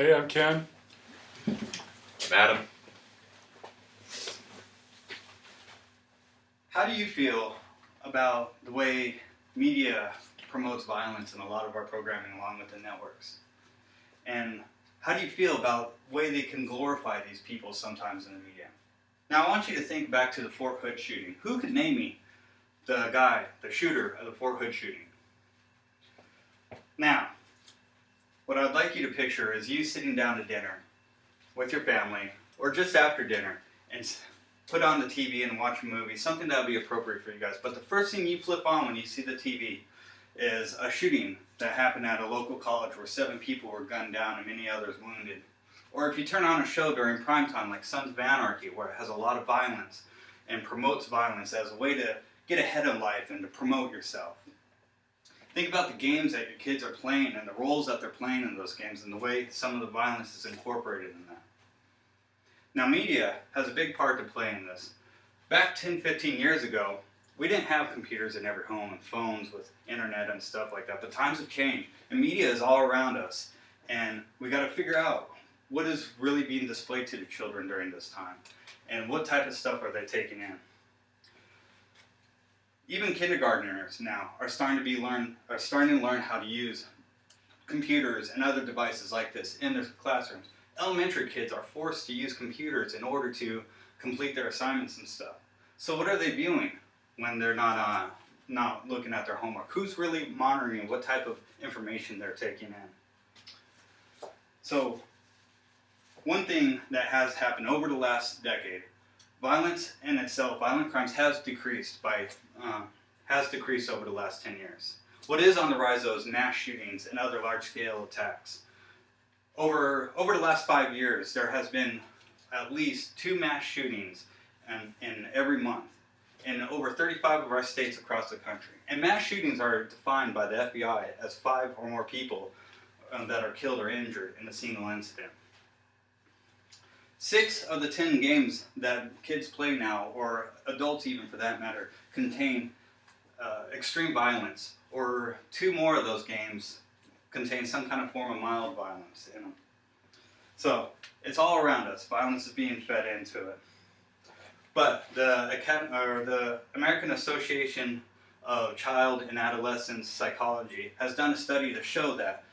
Hey, I'm Ken. Madam. How do you feel about the way media promotes violence in a lot of our programming along with the networks? And how do you feel about the way they can glorify these people sometimes in the media? Now I want you to think back to the Fort Hood shooting. Who could name me the shooter of the Fort Hood shooting? Now, what I'd like you to picture is you sitting down to dinner with your family, or just after dinner, and put on the TV and watch a movie, something that would be appropriate for you guys. But the first thing you flip on when you see the TV is a shooting that happened at a local college where 7 people were gunned down and many others wounded. Or if you turn on a show during prime time like Sons of Anarchy, where it has a lot of violence and promotes violence as a way to get ahead in life and to promote yourself. Think about the games that your kids are playing and the roles that they're playing in those games and the way some of the violence is incorporated in that. Now media has a big part to play in this. Back 10, 15 years ago, we didn't have computers in every home and phones with internet and stuff like that, but times have changed and media is all around us, and we got to figure out what is really being displayed to the children during this time and what type of stuff are they taking in. Even kindergartners now are starting to learn how to use computers and other devices like this in their classrooms. Elementary kids are forced to use computers in order to complete their assignments and stuff. So what are they viewing when they're not looking at their homework? Who's really monitoring what type of information they're taking in? So one thing that has happened over the last decade, violence in itself, violent crimes has decreased over the last 10 years. What is on the rise though is mass shootings and other large-scale attacks. Over the last 5 years, there has been at least 2 mass shootings in every month in over 35 of our states across the country. And mass shootings are defined by the FBI as 5 or more people that are killed or injured in a single incident. 6 of the 10 games that kids play now, or adults even for that matter, contain extreme violence, or 2 more of those games contain some kind of form of mild violence in them. So it's all around us. Violence is being fed into it. But the American Association of Child and Adolescent Psychology has done a study to show that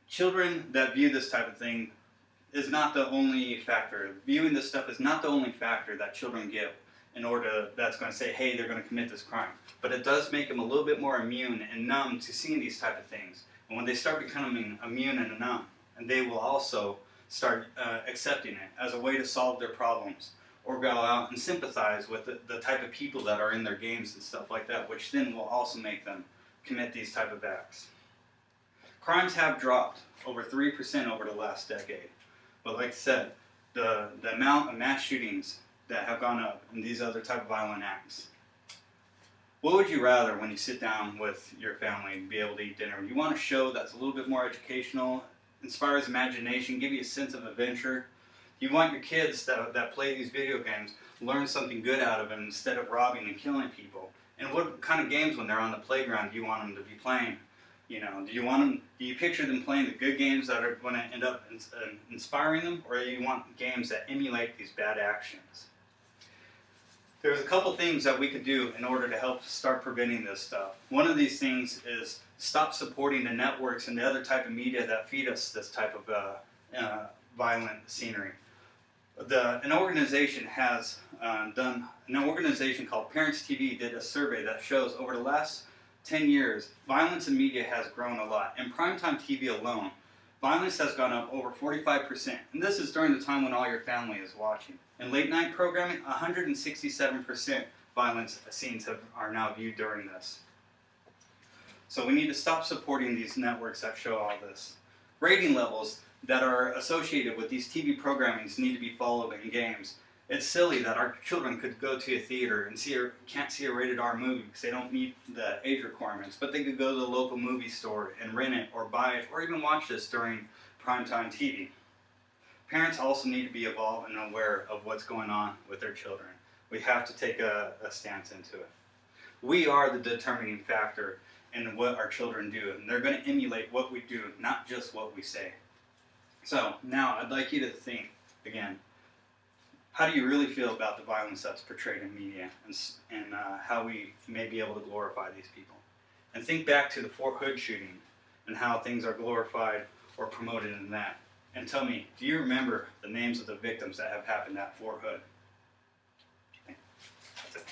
children that view this type of thing is not the only factor. Viewing this stuff is not the only factor that children give in order that's going to say, hey, they're going to commit this crime. But it does make them a little bit more immune and numb to seeing these type of things. And when they start becoming immune and numb, and they will also start accepting it as a way to solve their problems, or go out and sympathize with the type of people that are in their games and stuff like that, which then will also make them commit these type of acts. Crimes have dropped over 3% over the last decade. But like I said, the amount of mass shootings that have gone up in these other type of violent acts. What would you rather when you sit down with your family and be able to eat dinner? You want a show that's a little bit more educational, inspires imagination, give you a sense of adventure. You want your kids that play these video games learn something good out of them instead of robbing and killing people. And what kind of games when they're on the playground do you want them to be playing? You know, do you picture them playing the good games that are going to end up inspiring them, or do you want games that emulate these bad actions? There's a couple things that we could do in order to help start preventing this stuff. One of these things is stop supporting the networks and the other type of media that feed us this type of violent scenery. An organization called Parents TV did a survey that shows over the last 10 years, violence in media has grown a lot. In primetime TV alone, violence has gone up over 45%. And this is during the time when all your family is watching. In late night programming, 167% violence scenes are now viewed during this. So we need to stop supporting these networks that show all this. Rating levels that are associated with these TV programmings need to be followed in games. It's silly that our children could go to a theater and can't see a rated R movie because they don't meet the age requirements, but they could go to the local movie store and rent it or buy it or even watch this during primetime TV. Parents also need to be involved and aware of what's going on with their children. We have to take a stance into it. We are the determining factor in what our children do, and they're going to emulate what we do, not just what we say. So now I'd like you to think again. How do you really feel about the violence that's portrayed in media, and how we may be able to glorify these people? And think back to the Fort Hood shooting and how things are glorified or promoted in that. And tell me, do you remember the names of the victims that have happened at Fort Hood? That's it.